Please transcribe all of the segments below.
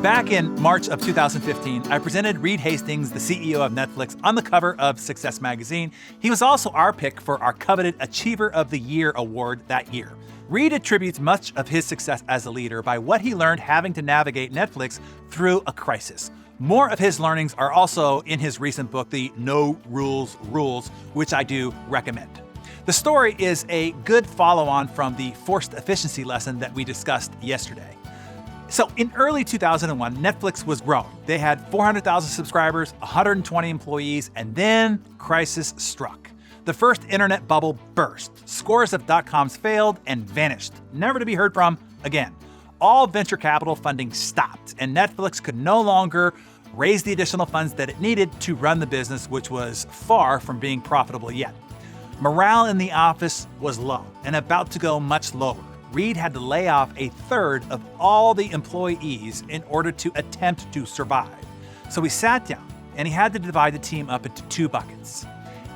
Back in March of 2015, I presented Reed Hastings, the CEO of Netflix, on the cover of Success Magazine. He was also our pick for our coveted Achiever of the Year award that year. Reed attributes much of his success as a leader by what he learned having to navigate Netflix through a crisis. More of his learnings are also in his recent book, The No Rules Rules, which I do recommend. The story is a good follow-on from the forced efficiency lesson that we discussed yesterday. So in early 2001, Netflix was growing. They had 400,000 subscribers, 120 employees, and then crisis struck. The first internet bubble burst. Scores of .coms failed and vanished, never to be heard from again. All venture capital funding stopped, and Netflix could no longer raise the additional funds that it needed to run the business, which was far from being profitable yet. Morale in the office was low and about to go much lower. Reed had to lay off a third of all the employees in order to attempt to survive. So he sat down and he had to divide the team up into two buckets.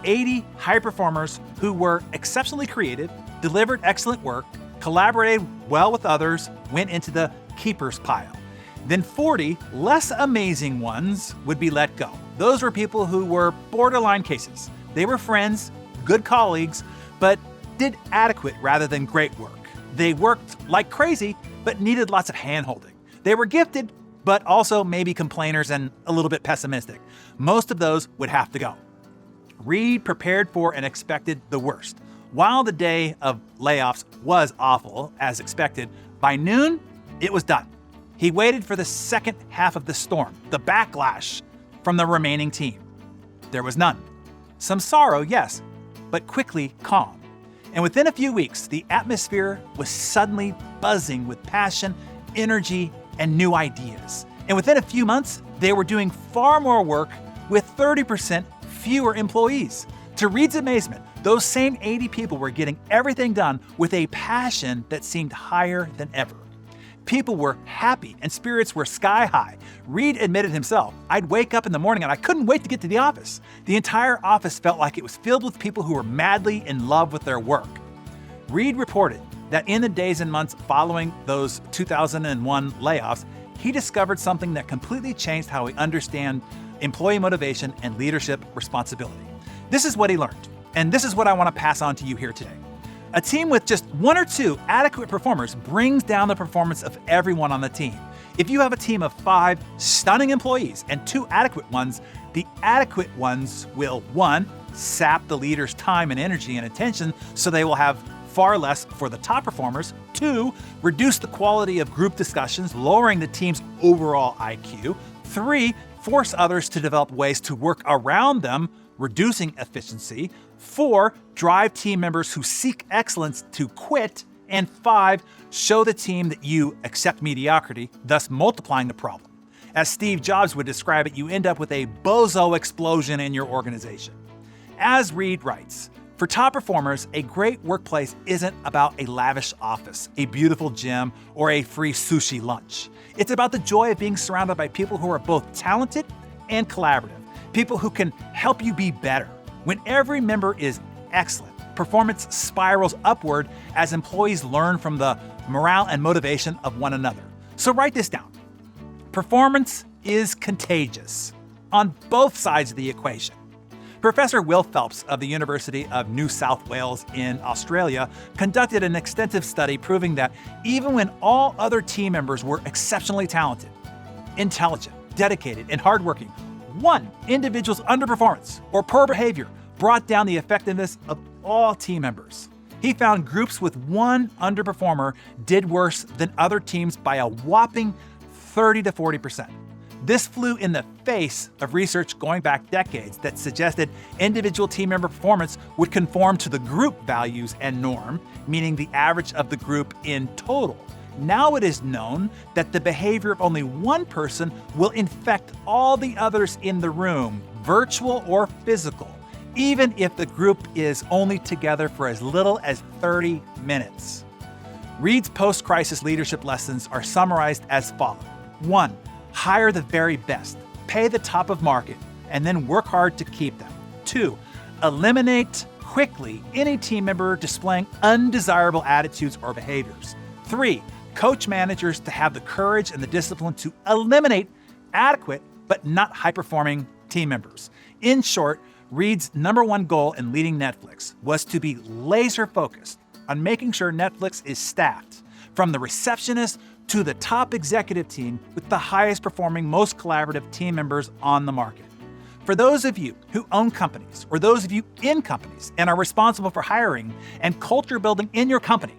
80 high performers who were exceptionally creative, delivered excellent work, collaborated well with others, went into the keepers pile. Then 40 less amazing ones would be let go. Those were people who were borderline cases. They were friends, good colleagues, but did adequate rather than great work. They worked like crazy, but needed lots of hand-holding. They were gifted, but also maybe complainers and a little bit pessimistic. Most of those would have to go. Reed prepared for and expected the worst. While the day of layoffs was awful, as expected, by noon, it was done. He waited for the second half of the storm, the backlash from the remaining team. There was none. Some sorrow, yes, but quickly calm. And within a few weeks, the atmosphere was suddenly buzzing with passion, energy, and new ideas. And within a few months, they were doing far more work with 30% fewer employees. To Reed's amazement, those same 80 people were getting everything done with a passion that seemed higher than ever. People were happy and spirits were sky high. Reed admitted himself, "I'd wake up in the morning and I couldn't wait to get to the office." The entire office felt like it was filled with people who were madly in love with their work. Reed reported that in the days and months following those 2001 layoffs, he discovered something that completely changed how we understand employee motivation and leadership responsibility. This is what he learned, and this is what I want to pass on to you here today. A team with just one or two adequate performers brings down the performance of everyone on the team. If you have a team of 5 stunning employees and 2 adequate ones, the adequate ones will 1. Sap the leader's time and energy and attention so they will have far less for the top performers. 2. Reduce the quality of group discussions, lowering the team's overall IQ. 3. Force others to develop ways to work around them, reducing efficiency. 4. Drive team members who seek excellence to quit. And 5. Show the team that you accept mediocrity, thus multiplying the problem. As Steve Jobs would describe it, you end up with a bozo explosion in your organization. As Reed writes, for top performers, a great workplace isn't about a lavish office, a beautiful gym, or a free sushi lunch. It's about the joy of being surrounded by people who are both talented and collaborative, people who can help you be better. When every member is excellent, performance spirals upward as employees learn from the morale and motivation of one another. So write this down. Performance is contagious on both sides of the equation. Professor Will Phelps of the University of New South Wales in Australia conducted an extensive study proving that even when all other team members were exceptionally talented, intelligent, dedicated, and hardworking, one individual's underperformance or poor behavior brought down the effectiveness of all team members. He found groups with one underperformer did worse than other teams by a whopping 30 to 40%. This flew in the face of research going back decades that suggested individual team member performance would conform to the group values and norm, meaning the average of the group in total. Now it is known that the behavior of only one person will infect all the others in the room, virtual or physical, even if the group is only together for as little as 30 minutes. Reed's post-crisis leadership lessons are summarized as follows. 1. Hire the very best, pay the top of market, and then work hard to keep them. 2. Eliminate quickly any team member displaying undesirable attitudes or behaviors. 3. Coach managers to have the courage and the discipline to eliminate adequate but not high-performing team members. In short, Reed's number one goal in leading Netflix was to be laser-focused on making sure Netflix is staffed, from the receptionist to the top executive team, with the highest performing, most collaborative team members on the market. For those of you who own companies, or those of you in companies and are responsible for hiring and culture building in your company,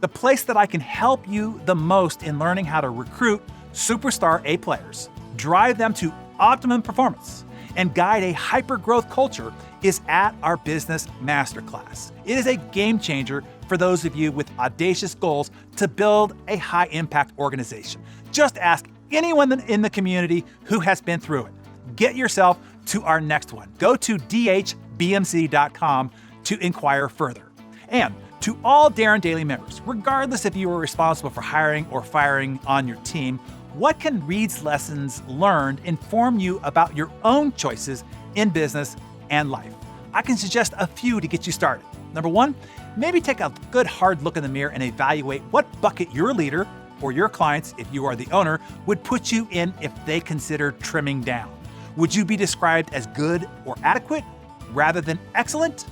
the place that I can help you the most in learning how to recruit superstar A players, drive them to optimum performance, and guide a hyper-growth culture is at our Business Masterclass. It is a game changer for those of you with audacious goals to build a high-impact organization. Just ask anyone in the community who has been through it. Get yourself to our next one. Go to dhbmc.com to inquire further. And to all Darren Daily members, regardless if you are responsible for hiring or firing on your team, what can Reed's lessons learned inform you about your own choices in business and life? I can suggest a few to get you started. Number one, maybe take a good hard look in the mirror and evaluate what bucket your leader or your clients, if you are the owner, would put you in if they consider trimming down. Would you be described as good or adequate rather than excellent?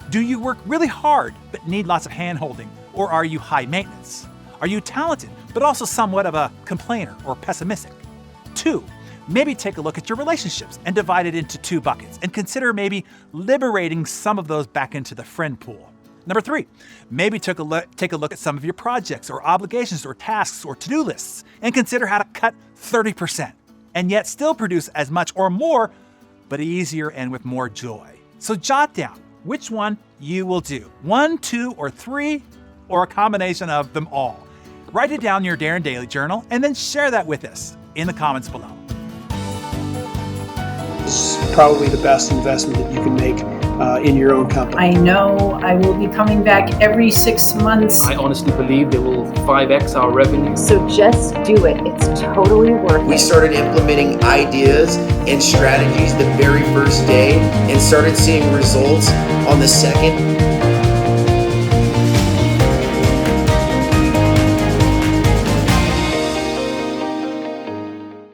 Do you work really hard but need lots of hand-holding, or are you high maintenance? Are you talented but also somewhat of a complainer or pessimistic? 2, maybe take a look at your relationships and divide it into 2 buckets and consider maybe liberating some of those back into the friend pool. Number 3, maybe take a look at some of your projects or obligations or tasks or to-do lists and consider how to cut 30% and yet still produce as much or more, but easier and with more joy. So jot down which one you will do. 1, 2, or 3, or a combination of them all. Write it down in your Darren Daily Journal and then share that with us in the comments below. This is probably the best investment that you can make in your own company. I know I will be coming back every 6 months. I honestly believe they will 5x our revenue. So just do it. It's totally worth it. We started implementing ideas and strategies the very first day and started seeing results on the second.